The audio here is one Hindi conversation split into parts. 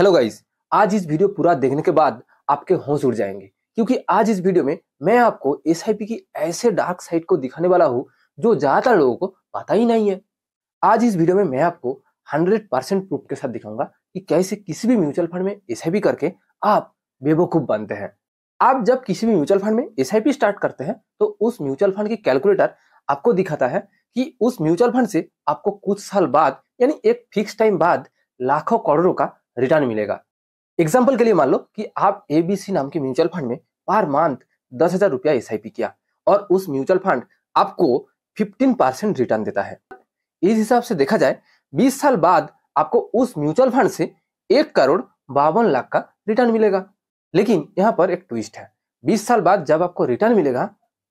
हेलो गाइस, आज इस वीडियो पूरा देखने के बाद आपके होश उड़ जाएंगे क्योंकि आज इस वीडियो में मैं आपको एसआईपी की ऐसे डार्क साइड को दिखाने वाला हूं जो ज्यादातर लोगों को पता ही नहीं है। आज इस वीडियो में मैं आपको 100% प्रूफ के साथ दिखाऊंगा कि कैसे किसी भी म्यूचुअल फंड में एसआईपी करके आप बेवकूफ बनते हैं। आप जब किसी भी म्यूचुअल फंड में एसआईपी स्टार्ट करते हैं तो उस म्यूचुअल फंड की कैलकुलेटर आपको दिखाता है कि उस म्यूचुअल फंड से आपको कुछ साल बाद यानी एक फिक्स टाइम बाद लाखों करोड़ों का रिटर्न मिलेगा। एग्जाम्पल के लिए मान लो कि आप एबीसी नाम के म्यूचुअल फंड में पर मंथ 10,000 रुपया एसआईपी किया और उस म्यूचुअल फंड आपको 15% रिटर्न देता है। इस हिसाब से देखा जाए 20 साल बाद आपको उस म्यूचुअल फंड से 1,52,00,000 का रिटर्न मिलेगा। लेकिन यहाँ पर एक ट्विस्ट है, 20 साल बाद जब आपको रिटर्न मिलेगा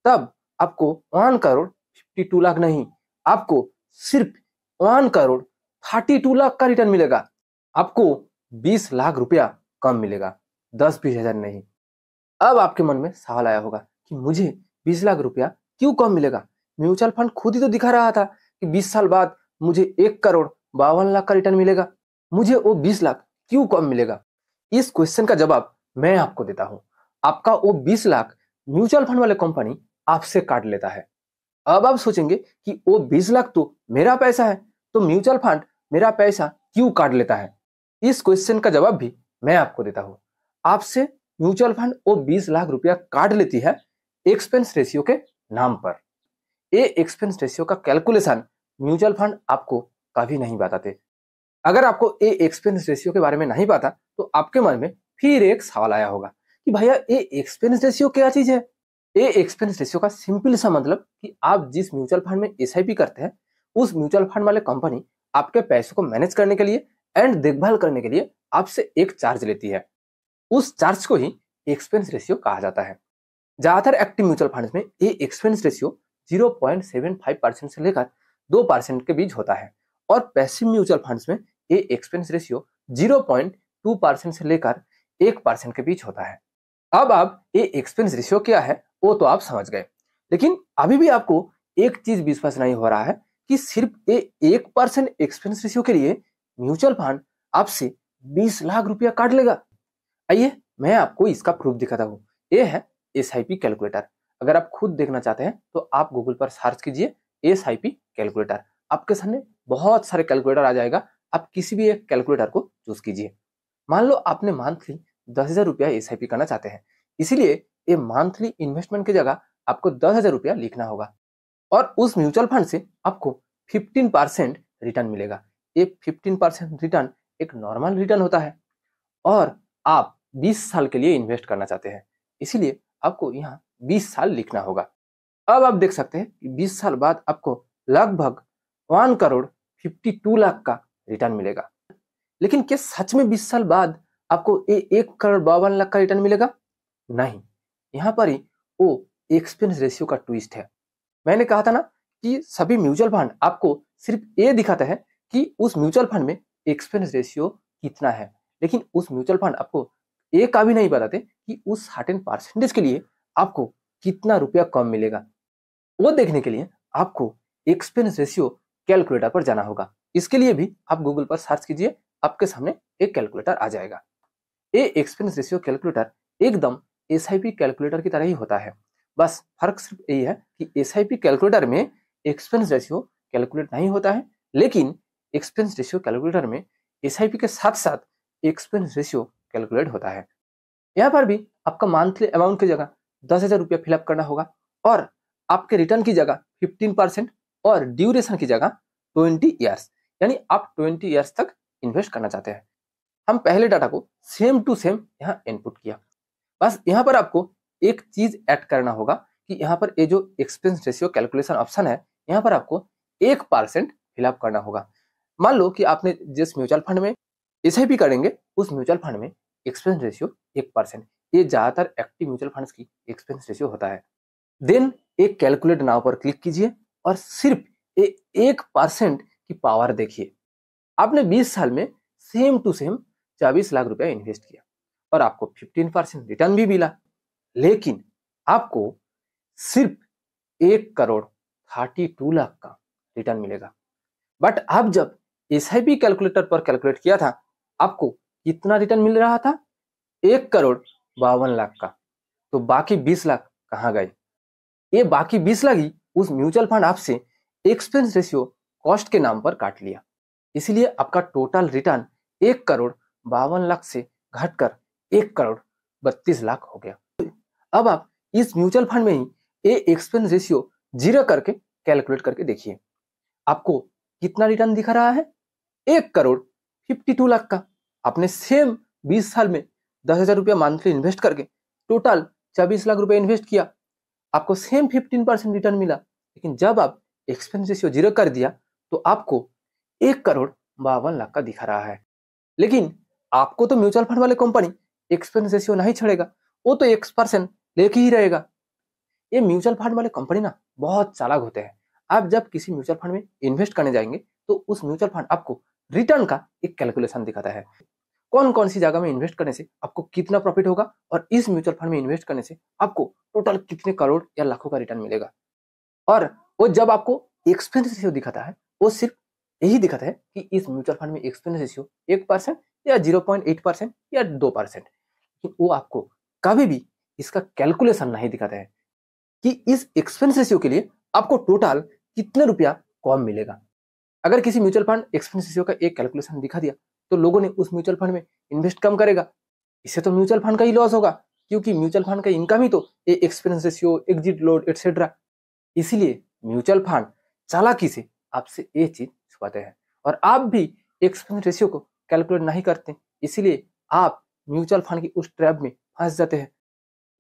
तब आपको 1,52,00,000 नहीं, आपको सिर्फ 1,32,00,000 का रिटर्न मिलेगा। आपको 20 लाख रुपया कम मिलेगा, 10-20 हजार नहीं। अब आपके मन में सवाल आया होगा कि मुझे 20 लाख रुपया क्यों कम मिलेगा? म्यूचुअल फंड खुद ही तो दिखा रहा था कि 20 साल बाद मुझे 1,52,00,000 का रिटर्न मिलेगा, मुझे वो 20 लाख क्यों कम मिलेगा? इस क्वेश्चन का जवाब मैं आपको देता हूं। आपका वो 20 लाख म्यूचुअल फंड वाले कंपनी आपसे काट लेता है। अब आप सोचेंगे कि वो 20 लाख तो मेरा पैसा है, तो म्यूचुअल फंड मेरा पैसा क्यों काट लेता है? इस क्वेश्चन का जवाब भी मैं आपको देता हूं। आपसे म्यूचुअल फंड वो 20 लाख रुपया काट लेती है एक्सपेंस रेशियो के नाम पर। ये एक्सपेंस रेशियो का कैलकुलेशन म्यूचुअल फंड आपको कभी नहीं बताते। अगर आपको ये एक्सपेंस रेशियो के बारे में नहीं पता तो आपके मन में फिर एक सवाल आया होगा कि भैया ये एक्सपेंस रेशियो क्या चीज है? ये एक्सपेंस रेशियो का सिंपल सा मतलब कि आप जिस म्यूचुअल फंड में एसआईपी करते हैं उस म्यूचुअल फंड वाले कंपनी आपके पैसों को मैनेज करने के लिए एंड देखभाल करने के लिए आपसे एक चार्ज लेती है। उस चार्ज को ही एक्सपेंस रेशियो कहा जाता है। ज्यादातर एक्टिव म्यूचुअल फंड्स में ये एक्सपेंस रेशियो 0.75% से लेकर 2% के बीच होता है और पैसिव म्यूचुअल फंड्स में ये एक्सपेंस रेशियो 0.2% से लेकर 1% के बीच होता है। अब आप ये एक्सपेंस रेशियो क्या है वो तो आप समझ गए, लेकिन अभी भी आपको एक चीज विश्वास नहीं हो रहा है कि सिर्फ ये 1% एक्सपेंस रेशियो के लिए म्यूचुअल फंड आपसे 20 लाख रुपया काट लेगा। आइए मैं आपको इसका प्रूफ दिखाता हूँ। ये है एसआईपी कैलकुलेटर। अगर आप खुद देखना चाहते हैं तो आप गूगल पर सर्च कीजिए एसआईपी कैलकुलेटर। आपके सामने बहुत सारे कैलकुलेटर आ जाएगा, आप किसी भी एक कैलकुलेटर को चूज कीजिए। मान लो आपने मंथली 10,000 रुपया एसआईपी करना चाहते हैं, इसीलिए ये मंथली इन्वेस्टमेंट की जगह आपको 10,000 रुपया लिखना होगा और उस म्यूचुअल फंड से आपको 15% रिटर्न मिलेगा। ये 15% रिटर्न एक नॉर्मल रिटर्न होता है और आप 20 साल के लिए इन्वेस्ट करना चाहते हैं, इसीलिए आपको यहाँ 20 साल लिखना होगा। अब आप देख सकते हैं कि 20 साल बाद आपको लगभग 1,52,00,000 का रिटर्न मिलेगा। लेकिन क्या सच में 20 साल बाद आपको 1,52,00,000 का रिटर्न मिलेगा? नहीं, यहाँ पर ही वो एक्सपेंस रेशियो का ट्विस्ट है। मैंने कहा था ना कि सभी म्यूचुअल फंड आपको सिर्फ ये दिखाता है कि उस म्यूचुअल फंड में एक्सपेंस रेशियो कितना है, लेकिन उस म्यूचुअल फंड आपको ये का भी नहीं बताते कि उस सर्टेन परसेंटेज के लिए आपको कितना रुपया कम मिलेगा। वो देखने के लिए आपको एक्सपेंस रेशियो कैलकुलेटर पर जाना होगा। इसके लिए भी आप गूगल पर सर्च कीजिए, आपके सामने एक कैलकुलेटर आ जाएगा। ये एक्सपेंस रेशियो कैलकुलेटर एकदम एसआईपी कैलकुलेटर की तरह ही होता है, बस फर्क सिर्फ यही है कि एसआईपी कैलकुलेटर में एक्सपेंस रेशियो कैलकुलेट नहीं होता है, लेकिन एक्सपेंस रेशियो कैलकुलेटर में एसआईपी के साथ साथ एक्सपेंस रेशियो कैलकुलेट होता है। यहाँ पर भी आपका मंथली अमाउंट की जगह 10,000 रुपया फिलअप करना होगा और आपके रिटर्न की जगह 15% और ड्यूरेशन की जगह 20 ईयर्स, यानी आप 20 ईयर्स तक इन्वेस्ट करना चाहते हैं। हम पहले डाटा को सेम टू सेम यहाँ इनपुट किया, बस यहाँ पर आपको एक चीज ऐड करना होगा कि यहाँ पर ये जो एक्सपेंस रेशियो कैलकुलेशन ऑप्शन है यहाँ पर आपको 1% फिलअप करना होगा। मान लो कि आपने जिस म्यूचुअल फंड में एसआईपी करेंगे उस म्यूचुअल फंड में एक्सपेंस रेशियो 1%, ये ज्यादातर एक्टिव म्यूचुअल फंड्स की एक्सपेंस रेशियो होता है। देन एक कैलकुलेट नाउ पर क्लिक कीजिए और सिर्फ 1% की पावर देखिए। आपने 20 साल में सेम टू सेम 24 लाख रुपया इन्वेस्ट किया और आपको 15% रिटर्न भी मिला, लेकिन आपको सिर्फ 1,32,00,000 का रिटर्न मिलेगा। बट आप जब एसआईपी कैलकुलेटर पर कैलकुलेट किया था आपको कितना रिटर्न मिल रहा था? 1,52,00,000 का। तो बाकी 20 लाख कहाँ गए? ये बाकी 20 लाख ही उस म्यूचुअल फंड आपसे एक्सपेंस रेशियो कॉस्ट के नाम पर काट लिया। इसीलिए आपका टोटल रिटर्न 1,52,00,000 से घटकर 1,32,00,000 हो गया। अब आप इस म्यूचुअल फंड में ही ये एक्सपेंस रेशियो जीरो करके कैलकुलेट करके देखिए, आपको कितना रिटर्न दिखा रहा है? 1,52,00,000 का। आपने सेम 20 साल में 10,000 रुपया मंथली इन्वेस्ट करके टोटल 24 लाख रुपए इन्वेस्ट किया, आपको सेम 15% रिटर्न मिला। लेकिन जब आप एक्सपेंस रेशियो जीरो कर दिया तो आपको 1,52,00,000 का दिखा रहा है। लेकिन आपको तो म्यूचुअल फंड वाले कंपनी एक्सपेंस रेशियो नहीं छोड़ेगा, वो तो 1% लेके ही रहेगा। ये म्यूचुअल फंड वाले कंपनी ना बहुत चालाक होते हैं। आप जब किसी म्यूचुअल फंड में इन्वेस्ट करने जाएंगे तो उस म्यूचुअल फंड आपको रिटर्न का एक कैलकुलेशन दिखाता है, कौन कौन सी जगह में इन्वेस्ट करने से आपको कितना प्रॉफिट होगा और इस म्यूचुअल फंड में इन्वेस्ट करने से आपको टोटल कितने करोड़ या लाखों का रिटर्न मिलेगा। और वो जब आपको एक्सपेंस रेशियो दिखाता है, वो सिर्फ यही दिखाता है कि इस म्यूचुअल फंड में एक्सपेंस रेशियो 1% या 0.8% या 2%, लेकिन वो आपको कभी भी इसका कैलकुलेशन नहीं दिखाता है कि इस एक्सपेंस रेशियो के लिए आपको टोटल कितने रुपया कम मिलेगा। अगर किसी म्यूचुअल फंड एक्सपेंस रेशियो का एक कैलकुलेशन दिखा दिया तो लोगों ने उस म्यूचुअल फंड में इन्वेस्ट कम करेगा। इससे तो म्यूचुअल फंड का ही लॉस होगा, क्योंकि म्यूचुअल फंड का इनकम ही तो ये expense ratio, exit load etcetera. इसीलिए म्यूचुअल फंड चालाकी से आपसे ये चीज छुपाते हैं और आप भी एक्सपेंस रेशियो को कैलकुलेट नहीं करते, इसीलिए आप म्यूचुअल फंड की उस ट्रैप में फंस जाते हैं।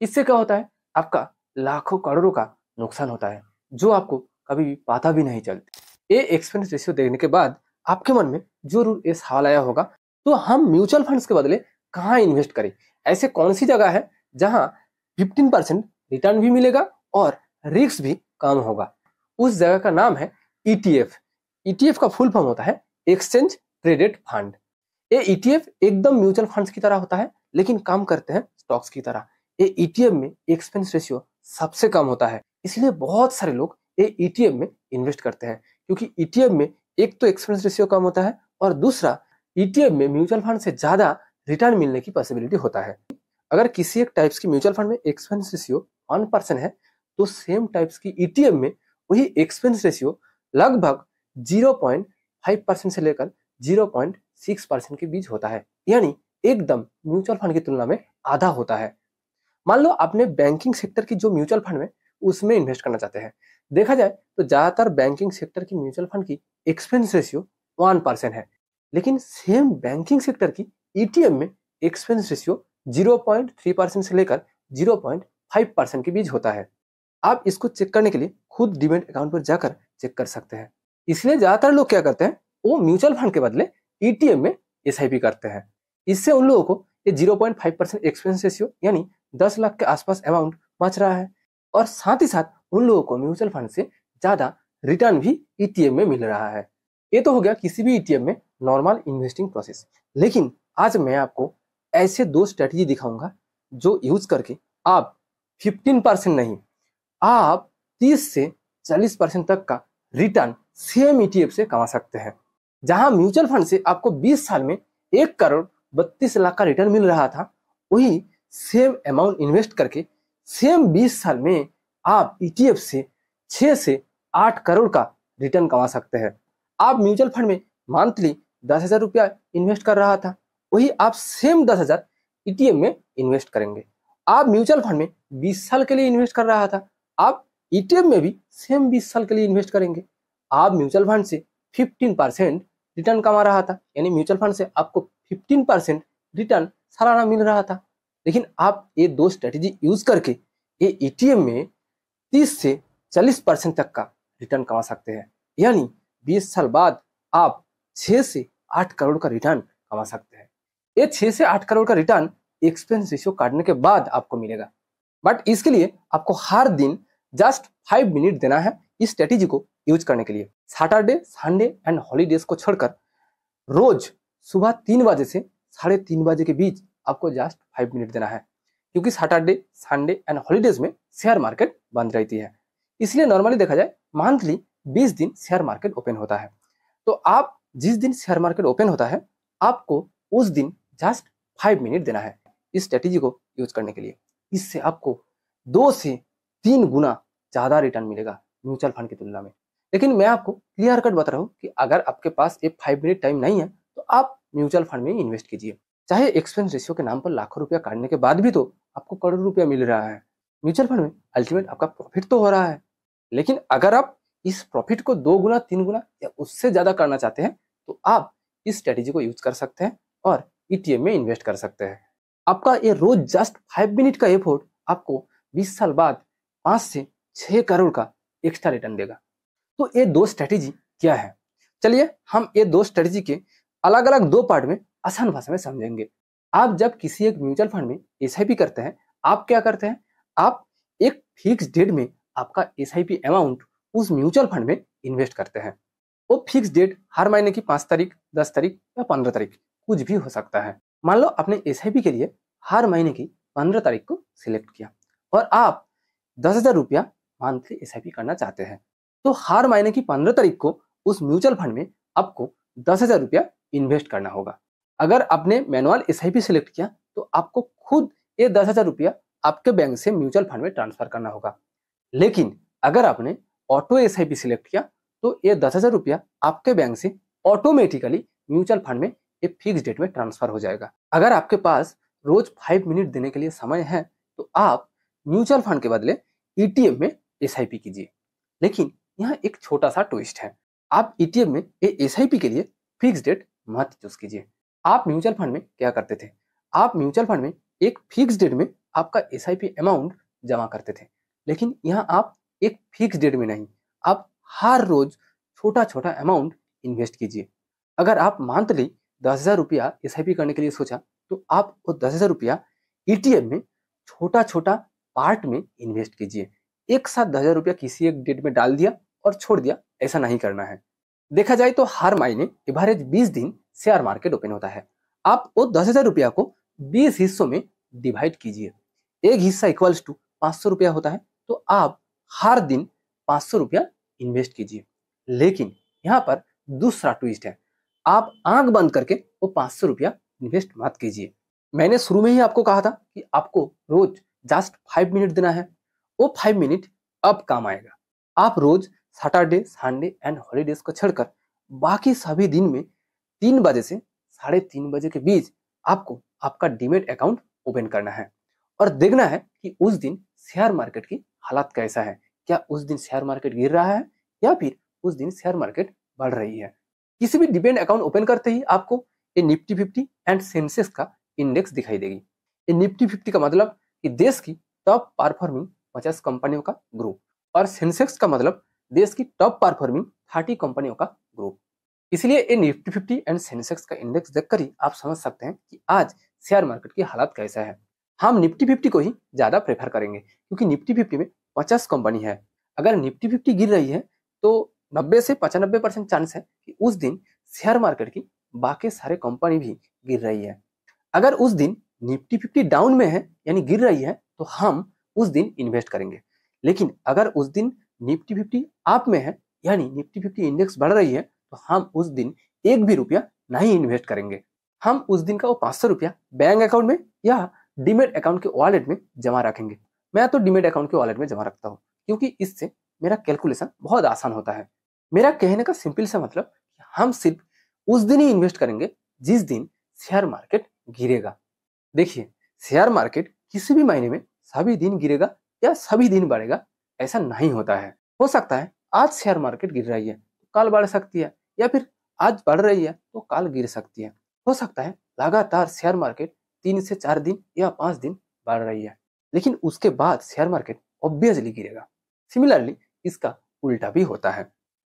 इससे क्या होता है? आपका लाखों करोड़ों का नुकसान होता है, जो आपको कभी भी पता भी नहीं चलती। ये एक्सपेंस रेशियो देखने के बाद आपके मन में जरूर ये सवाल आया होगा, तो हम म्यूचुअल फंड्स के बदले कहाँ इन्वेस्ट करें? ऐसे कौन सी जगह है जहां 15% रिटर्न भी मिलेगा और रिस्क भी कम होगा? उस जगह का नाम है ETF। ETF का फुल फॉर्म होता है एक्सचेंज ट्रेडेड फंड। ये ETF एकदम म्यूचुअल फंड्स की तरह होता है, लेकिन काम करते हैं स्टॉक्स की तरह। ये ETF में एक्सपेंस रेशियो सबसे कम होता है, इसलिए बहुत सारे लोग ये ETF में इन्वेस्ट करते हैं, क्योंकि ETF में एक तो एक्सपेंस रेशियो कम होता है और दूसरा ETF में म्यूचुअल फंड से ज्यादा रिटर्न मिलने की पॉसिबिलिटी होता है। अगर किसी एक टाइप्स की म्यूचुअल फंड में एक्सपेंस रेशियो 1% है, तो सेम टाइप्स की ETF में वही एक्सपेंस रेशियो लगभग 0.5% से लेकर 0.6% के बीच होता है, यानी एकदम म्यूचुअल फंड की तुलना में आधा होता है। मान लो आपने बैंकिंग सेक्टर की जो म्यूचुअल फंड में उसमें इन्वेस्ट करना चाहते हैं। देखा जाए तो ज्यादातर बैंकिंग सेक्टर की म्यूचुअल फंड की एक्सपेंस रेशियो 1% है, लेकिन सेम बैंकिंग सेक्टर की ETF में एक्सपेंस रेशियो 0.3% से लेकर 0.5% के बीच होता है। आप इसको चेक करने के लिए खुद डीमैट अकाउंट पर जाकर चेक कर सकते हैं। इसलिए ज्यादातर लोग क्या करते हैं, वो म्यूचुअल फंड के बदले ETF में SIP करते हैं। इससे उन लोगों को ये 0.5% एक्सपेंस रेशियो यानी 10 लाख के आसपास अमाउंट बच रहा है, और साथ ही साथ उन लोगों को म्यूचुअल फंड से ज्यादा रिटर्न भी ETF में मिल रहा है। ये तो हो गया किसी भी ETF में नॉर्मल इन्वेस्टिंग प्रोसेस। लेकिन आज मैं आपको ऐसे दो स्ट्रेटजी दिखाऊंगा जो यूज करके आप 15% नहीं, आप 30 से 40% तक का रिटर्न सेम ETF से कमा सकते हैं। जहां म्यूचुअल फंड से आपको 20 साल में 1,32,00,000 का रिटर्न मिल रहा था, वही सेम अमाउंट इन्वेस्ट करके सेम 20 साल में आप ETF से 6 से 8 करोड़ का रिटर्न कमा सकते हैं। आप म्यूचुअल फंड में मंथली 10,000 रुपया इन्वेस्ट कर रहा था, वही आप सेम 10,000 ETF में इन्वेस्ट करेंगे। आप म्यूचुअल फंड में 20 साल के लिए इन्वेस्ट कर रहा था, आप ETF में भी सेम 20 साल के लिए इन्वेस्ट करेंगे। आप म्यूचुअल फंड से 15% रिटर्न कमा रहा था, यानी म्यूचुअल फंड से आपको 15% रिटर्न सालाना मिल रहा था, लेकिन आप ये दो स्ट्रेटेजी यूज करके ये ETF में 30 से 40% तक का रिटर्न कमा सकते हैं, यानी 20 साल बाद आप 6 से 8 करोड़ का रिटर्न कमा सकते हैं। ये 6 से 8 करोड़ का रिटर्न एक्सपेंस रेशियो काटने के बाद आपको मिलेगा, बट इसके लिए आपको हर दिन जस्ट 5 मिनट देना है इस स्ट्रेटेजी को यूज करने के लिए। सैटरडे, संडे एंड हॉलीडेज को छोड़कर रोज सुबह 3 बजे से 3:30 बजे के बीच आपको जस्ट 5 मिनट देना है, क्योंकि सैटरडे, संडे एंड हॉलीडेज में शेयर मार्केट बंद रहती है। इसलिए नॉर्मली देखा जाए मंथली 20 दिन शेयर मार्केट ओपन होता है। तो आप जिस दिन शेयर मार्केट ओपन होता है, आपको उस दिन जस्ट 5 मिनट देना है इस स्ट्रेटेजी को यूज करने के लिए। इससे आपको 2 से 3 गुना ज़्यादा रिटर्न मिलेगा म्यूचुअल फंड की तुलना में। लेकिन मैं आपको क्लियर कट बता रहा हूँ कि अगर आपके पास ये 5 मिनट टाइम नहीं है तो आप म्यूचुअल फंड में इन्वेस्ट कीजिए। चाहे एक्सपेंस रेशियो के नाम पर लाखों रुपया काटने के बाद भी तो आपको करोड़ों रुपया मिल रहा है। म्यूचुअल फंड में अल्टीमेट आपका प्रॉफिट तो हो रहा है, लेकिन अगर आप इस प्रॉफिट को 2 गुना 3 गुना या उससे ज़्यादा करना चाहते हैं तो आप इस स्ट्रेटेजी को यूज कर सकते हैं और ईटीएफ में इन्वेस्ट कर सकते हैं। आपका ये रोज जस्ट 5 मिनट का एफर्ट आपको 20 साल बाद 5 से 6 करोड़ का एक्स्ट्रा रिटर्न देगा। तो ये 2 स्ट्रेटेजी क्या है, चलिए हम ये 2 स्ट्रेटेजी के अलग अलग 2 पार्ट में आसान भाषा में समझेंगे। आप जब किसी एक म्यूचुअल फंड में एसआईपी करते हैं, आप क्या करते हैं, आप एक फिक्स डेट में आपका एसआईपी अमाउंट उस म्यूचुअल फंड में इन्वेस्ट करते हैं। वो फिक्स डेट हर महीने की 5 तारीख, 10 तारीख या 15 तारीख कुछ भी हो सकता है। मान लो आपने एसआईपी के लिए हर महीने की 15 तारीख को सिलेक्ट किया और आप 10,000 रुपया मंथली एसआईपी करना चाहते हैं, तो हर महीने की 15 तारीख को उस म्यूचुअल फंड में आपको 10,000 रुपया इन्वेस्ट करना होगा। अगर आपने मैनुअल एसआईपी सिलेक्ट किया तो आपको खुद ये 10,000 रुपया आपके बैंक से म्यूचुअल फंड में ट्रांसफर करना होगा। लेकिन अगर आपने ऑटो एसआईपी सिलेक्ट किया तो ये 10,000 रुपया आपके बैंक से ऑटोमेटिकली म्यूचुअल फंड में एक फिक्स डेट में ट्रांसफर हो जाएगा। अगर आपके पास रोज 5 मिनट देने के लिए समय है तो आप म्यूचुअल फंड के बदले ईटीएफ में एसआईपी कीजिए। लेकिन यहाँ एक छोटा सा ट्विस्ट है, आप ईटीएफ में एसआईपी के लिए फिक्स डेट मत चूज कीजिए। आप म्यूचुअल फंड में क्या करते थे, आप म्यूचुअल फंड में एक फिक्स डेट में आपका एसआईपी अमाउंट जमा करते थे, लेकिन यहाँ आप एक फिक्स डेट में नहीं, आप हर रोज छोटा छोटा अमाउंट इन्वेस्ट कीजिए। अगर आप मंथली 10,000 रुपया एसआईपी करने के लिए सोचा तो आप वो 10,000 रुपया ईटीएफ में छोटा छोटा पार्ट में इन्वेस्ट कीजिए। एक साथ 10,000 रुपया किसी एक डेट में डाल दिया और छोड़ दिया, ऐसा नहीं करना है। देखा जाए तो हर महीने एवरेज 20 दिन शेयर मार्केट ओपन होता है। आप वो 10,000 रुपया को 20 हिस्सों में डिवाइड कीजिए। एक हिस्सा इक्वल्स टू 500 रुपया होता है, तो आप हर दिन 500 रुपया इन्वेस्ट कीजिए। लेकिन यहाँ पर दूसरा ट्विस्ट है, आप आंख बंद करके वो 500 रुपया इन्वेस्ट मत कीजिए। मैंने शुरू में ही आपको कहा था कि आपको रोज जस्ट 5 मिनट देना है। वो 5 मिनट अब काम आएगा। आप रोज सैटरडे, संडे एंड हॉलीडेज को छोड़कर बाकी सभी दिन में 3 बजे से 3:30 बजे के बीच आपको आपका डीमैट अकाउंट ओपन करना है और देखना है कि उस दिन शेयर मार्केट की हालत कैसा है। क्या उस दिन शेयर मार्केट गिर रहा है या फिर उस दिन शेयर मार्केट बढ़ रही है। किसी भी डीमैट अकाउंट ओपन करते ही आपको ये निफ्टी 50 एंड सेंसेक्स का इंडेक्स दिखाई देगी। ये निफ्टी 50 का मतलब कि देश की टॉप परफॉर्मिंग 50 कंपनियों का ग्रुप और सेंसेक्स का मतलब देश की टॉप परफॉर्मिंग 30 कंपनियों का ग्रुप। इसलिए ये निफ्टी 50 एंड सेंसेक्स का इंडेक्स देखकर ही आप समझ सकते हैं कि आज शेयर मार्केट की हालत कैसा है। हम निफ्टी 50 को ही ज्यादा प्रेफर करेंगे क्योंकि निफ्टी 50 में 50 कंपनी है। अगर निफ्टी 50 गिर रही है तो 90 से 95% चांस है कि उस दिन शेयर मार्केट की बाकी सारे कंपनी भी गिर रही है। अगर उस दिन निफ्टी 50 डाउन में है यानी गिर रही है तो हम उस दिन इन्वेस्ट करेंगे। लेकिन अगर उस दिन निफ्टी 50 अप में है यानी निफ्टी 50 इंडेक्स बढ़ रही है तो हम उस दिन एक भी रुपया नहीं इन्वेस्ट करेंगे। हम उस दिन का वो 500 रुपया बैंक अकाउंट में या डीमैट अकाउंट के वॉलेट में जमा रखेंगे। मैं तो डीमैट अकाउंट के वॉलेट में जमा रखता हूँ क्योंकि इससे मेरा कैलकुलेशन बहुत आसान होता है। मेरा कहने का सिंपल सा मतलब हम सिर्फ उस दिन ही इन्वेस्ट करेंगे जिस दिन शेयर मार्केट गिरेगा। देखिए, शेयर मार्केट किसी भी महीने में सभी दिन गिरेगा या सभी दिन बढ़ेगा ऐसा नहीं होता है। हो सकता है आज शेयर मार्केट गिर रही है तो कल बढ़ सकती है, या फिर आज बढ़ रही है तो कल गिर सकती है। हो सकता है लगातार शेयर मार्केट 3 से 4 दिन या 5 दिन बढ़ रही है, लेकिन उसके बाद शेयर मार्केट ऑब्वियसली गिरेगा। सिमिलरली इसका उल्टा भी होता है।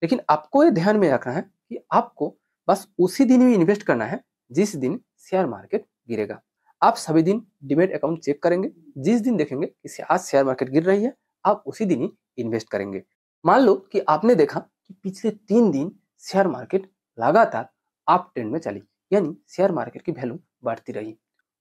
लेकिन आपको ये ध्यान में रखना है कि आपको बस उसी दिन ही इन्वेस्ट करना है जिस दिन शेयर मार्केट गिरेगा। आप सभी दिन डीमैट अकाउंट चेक करेंगे, जिस दिन देखेंगे कि आज शेयर मार्केट गिर रही है आप उसी दिन ही इन्वेस्ट करेंगे। मान लो कि आपने देखा कि पिछले 3 दिन शेयर मार्केट लगातार अप ट्रेंड में चली, यानी शेयर मार्केट की वैल्यू बढ़ती रही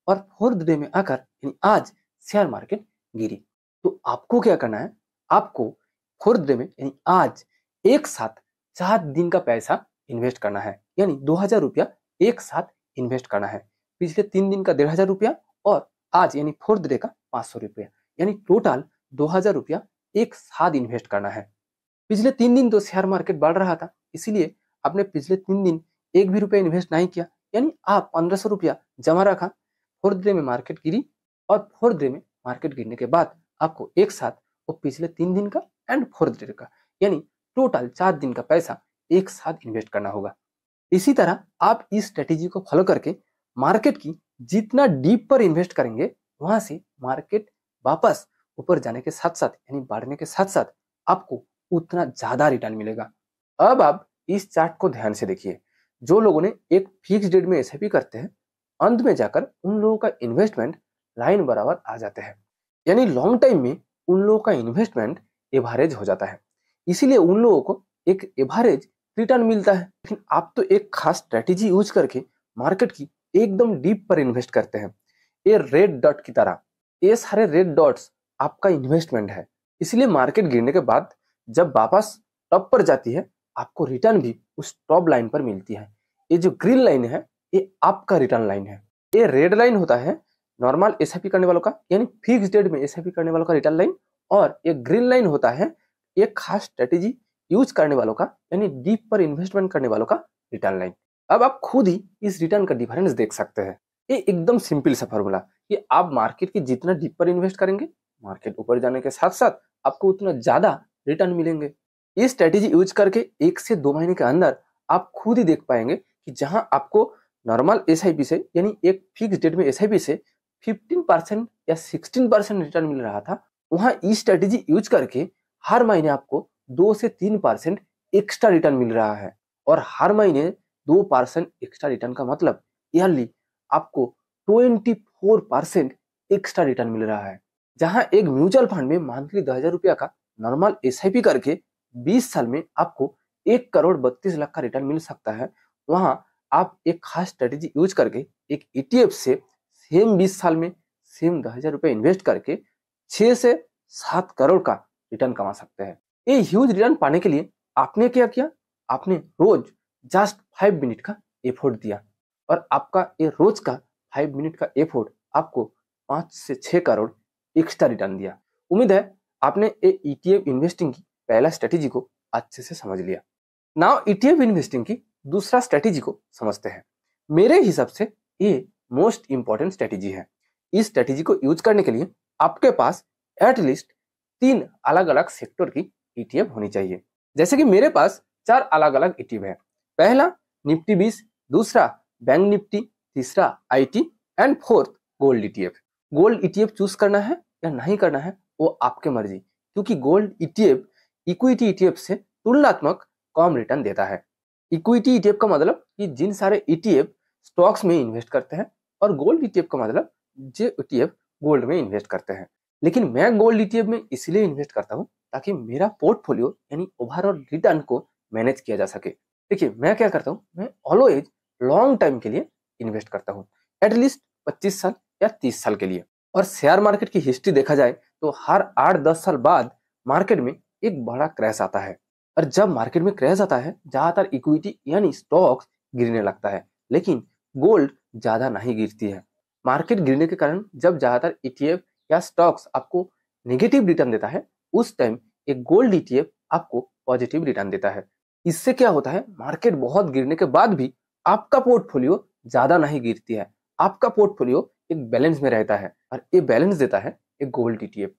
और 4th डे में आकर यानी आज शेयर मार्केट गिरी। तो आपको क्या करना है, आपको 4th डे में यानी आज एक साथ 4 दिन का पैसा इन्वेस्ट करना है, यानी 2,000 रुपया एक साथ इन्वेस्ट करना है। पिछले 3 दिन का 1500 रुपया और आज यानी फोर्थ डे का 500 रुपया, यानी टोटल 2000 रुपया एक साथ इन्वेस्ट करना है। पिछले 3 दिन तो शेयर मार्केट बढ़ रहा था, इसीलिए आपने पिछले 3 दिन एक भी रुपया इन्वेस्ट नहीं किया, यानी आप 1500 रुपया जमा रखा। फोर्थ डे में मार्केट गिरी और फोर्थ डे में मार्केट गिरने के बाद आपको एक साथ वो पिछले 3 दिन का एंड फोर्थ डे का यानी टोटल 4 दिन का पैसा एक साथ इन्वेस्ट करना होगा। इसी तरह आप इस स्ट्रेटेजी को फॉलो करके मार्केट की जितना डीप पर इन्वेस्ट करेंगे, वहां से मार्केट वापस ऊपर जाने के साथ साथ यानी बढ़ने के साथ साथ आपको उतना ज्यादा रिटर्न मिलेगा। अब आप इस चार्ट को ध्यान से देखिए। जो लोगों ने एक फिक्स डेट में एसआईपी करते हैं, अंत में जाकर उन लोगों का इन्वेस्टमेंट लाइन बराबर आ जाते हैं, यानी लॉन्ग टाइम में उन लोगों का इन्वेस्टमेंट एवरेज हो जाता है, इसीलिए उन लोगों को एक एवरेज रिटर्न मिलता है। लेकिन आप तो एक खास स्ट्रेटेजी यूज करके मार्केट की एकदम डीप पर इन्वेस्ट करते हैं। ये रेड डॉट की तरह, ये सारे रेड डॉट्स आपका इन्वेस्टमेंट है, इसलिए मार्केट गिरने के बाद जब वापस टॉप पर जाती है, आपको रिटर्न भी उस टॉप लाइन पर मिलती है। ये जो ग्रीन लाइन है, ये आपका रिटर्न लाइन है। ये रेड लाइन होता है नॉर्मल एसआईपी करने वालों का, यानी फिक्स डेट में एसआईपी करने वालों का रिटर्न लाइन, और ये ग्रीन लाइन होता है एक खास स्ट्रेटेजी यूज करने वालों का, यानी डीप पर इन्वेस्टमेंट करने वालों का रिटर्न लाइन। अब आप खुद ही इस रिटर्न का डिफरेंस देख सकते हैं। ये एकदम सिंपल सा फॉर्मूला कि आप मार्केट की जितना डीप पर इन्वेस्ट करेंगे, मार्केट ऊपर जाने के साथ साथ आपको उतना ज्यादा रिटर्न मिलेंगे। ये स्ट्रेटेजी यूज करके 1 से 2 महीने के अंदर आप खुद ही देख पाएंगे कि जहां आपको नॉर्मल एसआईपी से यानी एक फिक्स डेट में एसआईपी से 15% या 16% रिटर्न मिल रहा था, वहां इस स्ट्रेटेजी यूज करके हर महीने आपको 2 से 3% एक्स्ट्रा रिटर्न मिल रहा है। और हर महीने 2% एक्स्ट्रा रिटर्न का मतलब ईयरली आपको 24% एक्स्ट्रा रिटर्न मिल रहा है। जहां एक म्यूचुअल फंड में मंथली 2000 रुपया का नॉर्मल एसआईपी करके 20 साल में आपको 1,32,00,000 का रिटर्न मिल सकता है, वहां आप एक खास स्ट्रेटेजी यूज करके एक ईटीएफ से सेम 20 साल में सेम 2000 रुपये इन्वेस्ट करके 6 से 7 करोड़ का रिटर्न कमा सकते हैं। ये ह्यूज रिटर्न पाने के लिए आपने क्या किया? आपने रोज जस्ट 5 मिनट का एफर्ट दिया, और आपका ये रोज का 5 मिनट का एफर्ट आपको 5 से 6 करोड़ एक्स्ट्रा रिटर्न दिया। उम्मीद है आपने ये ईटीएफ इन्वेस्टिंग की पहला स्ट्रेटेजी को अच्छे से समझ लिया। नाउ ईटीएफ इन्वेस्टिंग की दूसरा स्ट्रेटेजी को समझते हैं। मेरे हिसाब से ये मोस्ट इंपॉर्टेंट स्ट्रेटेजी है। इस स्ट्रेटेजी को यूज करने के लिए आपके पास एटलीस्ट 3 अलग अलग सेक्टर की ईटीएफ होनी चाहिए। जैसे कि मेरे पास 4 अलग अलग ईटीएफ है। पहला निफ्टी 20, दूसरा बैंक निफ्टी, तीसरा IT and fourth gold ETF. Gold ETF choose करना है या नहीं करना है वो आपके मर्जी, क्योंकि गोल्ड ईटीएफ इक्विटी ईटीएफ से तुलनात्मक कम रिटर्न देता है। इक्विटी ईटीएफ का मतलब कि जिन सारे ईटीएफ स्टॉक्स में इन्वेस्ट करते हैं, और गोल्ड ईटीएफ का मतलब जो ईटीएफ गोल्ड में इन्वेस्ट करते हैं। लेकिन मैं गोल्ड ईटीएफ में इसलिए इन्वेस्ट करता हूं ताकि मेरा पोर्टफोलियो यानी ओवरऑल रिटर्न को मैनेज किया जा सके। देखिए मैं क्या करता हूं, मैं ऑलवेज लॉन्ग टाइम के लिए इन्वेस्ट करता हूं, एटलीस्ट 25 साल या 30 साल के लिए। और शेयर मार्केट की हिस्ट्री देखा जाए तो हर 8-10 साल बाद मार्केट में एक बड़ा क्रैश आता है, और जब मार्केट में क्रैश आता है ज्यादातर इक्विटी यानी स्टॉक्स गिरने लगता है, लेकिन गोल्ड ज्यादा नहीं गिरती है। मार्केट गिरने के कारण जब ज्यादातर ईटीएफ या स्टॉक्स आपको नेगेटिव रिटर्न देता है, उस टाइम एक गोल्ड ईटीएफ आपको पॉजिटिव रिटर्न देता है। इससे क्या होता है, मार्केट बहुत गिरने के बाद भी आपका पोर्टफोलियो ज्यादा नहीं गिरती है, आपका पोर्टफोलियो एक बैलेंस में रहता है, और ये बैलेंस देता है एक गोल्ड ईटीएफ।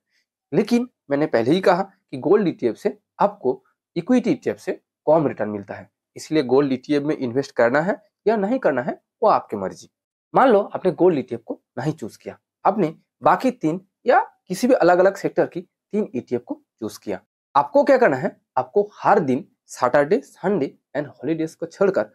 लेकिन मैंने पहले ही कहा कि गोल्ड ईटीएफ से आपको इक्विटी ईटीएफ से कम रिटर्न मिलता है, इसलिए गोल्ड ईटीएफ में इन्वेस्ट करना है या नहीं करना है वो आपकी मर्जी। मान लो आपने गोल्ड ईटीएफ को नहीं चूज किया, आपने बाकी 3 या किसी भी अलग अलग सेक्टर की 3 ईटीएफ को चूज किया। आपको क्या करना है, आपको हर दिन सैटरडे, संडे एंड हॉलीडेज को छोड़कर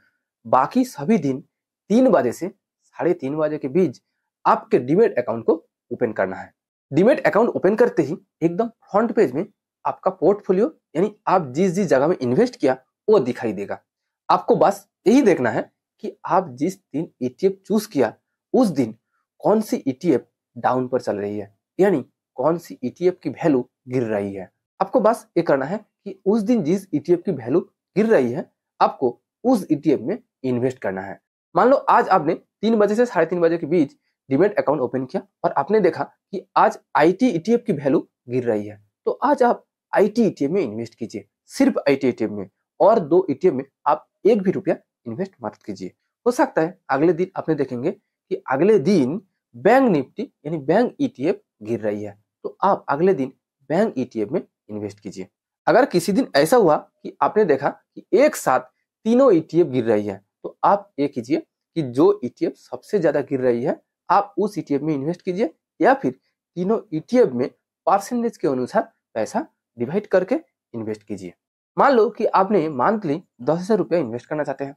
बाकी सभी दिन 3 बजे से 3:30 बजे के बीच आपके डीमैट अकाउंट को ओपन करना है। डीमैट अकाउंट ओपन करते ही एकदम फ्रंट पेज में आपका पोर्टफोलियो यानी आप जिस जिस जगह में इन्वेस्ट किया वो दिखाई देगा। आपको बस यही देखना है कि आप जिस दिन ईटीएफ चूज किया उस दिन कौन सी ईटीएफ डाउन पर चल रही है, यानी कौन सी ईटीएफ की वैल्यू गिर रही है। आपको बस ये करना है कि उस दिन जिस ईटीएफ की वैल्यू गिर रही है आपको उस ईटीएफ में इन्वेस्ट करना है। मान लो आज आपने 3 बजे से 3:30 बजे के बीच डीमैट अकाउंट ओपन किया और आपने देखा कि आज आईटी ईटीएफ की वैल्यू गिर रही है, तो आज आप आईटी ईटीएफ में इन्वेस्ट कीजिए, सिर्फ आईटी ईटीएफ में, और 2 ईटीएफ में आप 1 भी रुपया इन्वेस्ट मत कीजिए। हो सकता है अगले दिन आपने देखेंगे कि अगले दिन बैंक निफ्टी यानी बैंक ईटीएफ गिर रही है, तो आप अगले दिन बैंक ईटीएफ में इन्वेस्ट कीजिए। अगर किसी दिन ऐसा हुआ कि आपने देखा कि एक साथ तीनों ईटीएफ गिर रही है, तो आप ये कीजिए कि जो ईटीएफ सबसे ज्यादा गिर रही है आप उस ईटीएफ में इन्वेस्ट कीजिए, या फिर तीनों ईटीएफ में परसेंटेज के अनुसार पैसा डिवाइड करके इन्वेस्ट कीजिए। मान लो कि आपने मंथली 10,000 रुपया इन्वेस्ट करना चाहते हैं,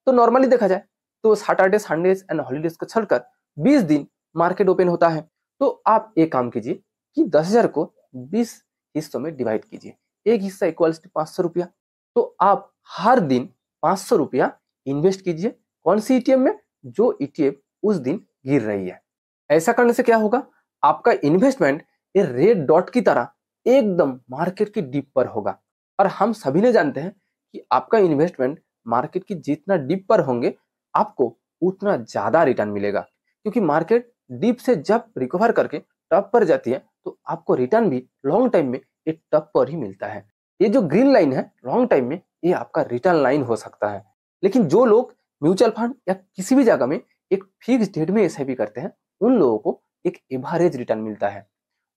तो नॉर्मली देखा जाए तो सैटरडे संडेज एंड हॉलीडेज को छोड़कर 20 दिन मार्केट ओपन होता है, तो आप एक काम कीजिए कि 10,000 को 20 हिस्सों में डिवाइड कीजिए, एक हिस्सा इक्वल्स टू 500 रुपया, तो आप हर दिन 500 रुपया इन्वेस्ट कीजिए। कौन सी ईटीएफ में? जो ईटीएफ उस दिन गिर रही है। ऐसा करने से क्या होगा, आपका इन्वेस्टमेंट ये रेड डॉट की तरह एकदम मार्केट की डीप पर होगा, और हम सभी ने जानते हैं कि आपका इन्वेस्टमेंट मार्केट की जितना डीप पर होंगे आपको उतना ज्यादा रिटर्न मिलेगा, क्योंकि मार्केट डीप से जब रिकवर करके टॉप पर जाती है तो आपको रिटर्न भी लॉन्ग टाइम में एक टॉप पर ही मिलता है। ये जो ग्रीन लाइन है लॉन्ग टाइम में ये आपका रिटर्न लाइन हो सकता है, लेकिन जो लोग म्यूचुअल फंड या किसी भी जगह में एक फिक्स डेट में एसआईपी करते हैं उन लोगों को एक एवरेज रिटर्न मिलता है,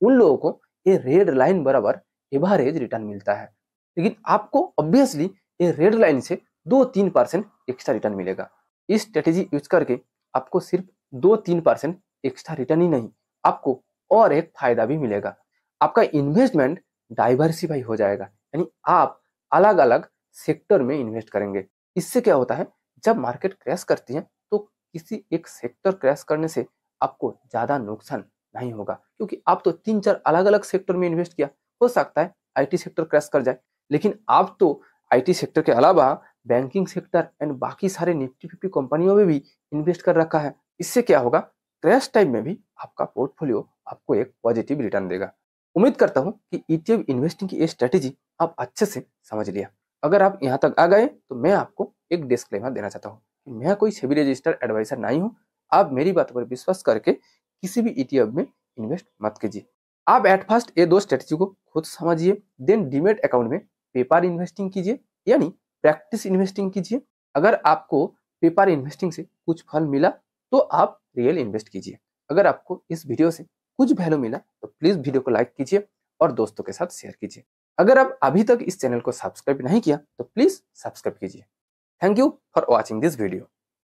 उन लोगों को ये रेड लाइन बराबर एवरेज रिटर्न मिलता है। लेकिन आपको ऑब्वियसली ये रेड लाइन से 2-3% एक्स्ट्रा रिटर्न मिलेगा। इस स्ट्रेटेजी यूज करके आपको सिर्फ 2-3% एक्स्ट्रा रिटर्न ही नहीं, आपको और एक फायदा भी मिलेगा, आपका इन्वेस्टमेंट डाइवर्सिफाई हो जाएगा, यानी आप अलग अलग सेक्टर में इन्वेस्ट करेंगे। इससे क्या होता है, जब मार्केट क्रैश करती है तो किसी एक सेक्टर क्रैश करने से आपको ज्यादा नुकसान नहीं होगा, क्योंकि आप तो 3-4 अलग अलग सेक्टर में इन्वेस्ट किया। हो सकता है आईटी सेक्टर क्रैश कर जाए, लेकिन आप तो आईटी सेक्टर के अलावा बैंकिंग सेक्टर एंड बाकी सारे निफ्टी 50 कंपनियों में भी इन्वेस्ट कर रखा है। इससे क्या होगा, क्रैश टाइम में भी आपका पोर्टफोलियो आपको एक पॉजिटिव रिटर्न देगा। उम्मीद करता हूं कि ईटीएफ इन्वेस्टिंग की ये स्ट्रेटेजी आप अच्छे से समझ लिया। अगर आप यहाँ तक आ गए तो मैं आपको एक डिस्क्लेमर देना चाहता हूँ कि मैं कोई सेबी रजिस्टर्ड एडवाइजर नहीं हूँ। आप मेरी बातों पर विश्वास करके किसी भी ईटीएफ में इन्वेस्ट मत कीजिए। आप एट फर्स्ट ये 2 स्ट्रेटेजी को खुद समझिए, देन डीमैट अकाउंट में पेपर इन्वेस्टिंग कीजिए, यानी प्रैक्टिस इन्वेस्टिंग कीजिए। अगर आपको पेपर इन्वेस्टिंग से कुछ फल मिला तो आप रियल इन्वेस्ट कीजिए। अगर आपको इस वीडियो से कुछ वैल्यू मिला तो प्लीज वीडियो को लाइक कीजिए और दोस्तों के साथ शेयर कीजिए। अगर आप अभी तक इस चैनल को सब्सक्राइब नहीं किया तो प्लीज सब्सक्राइब कीजिए। Thank you for watching this video.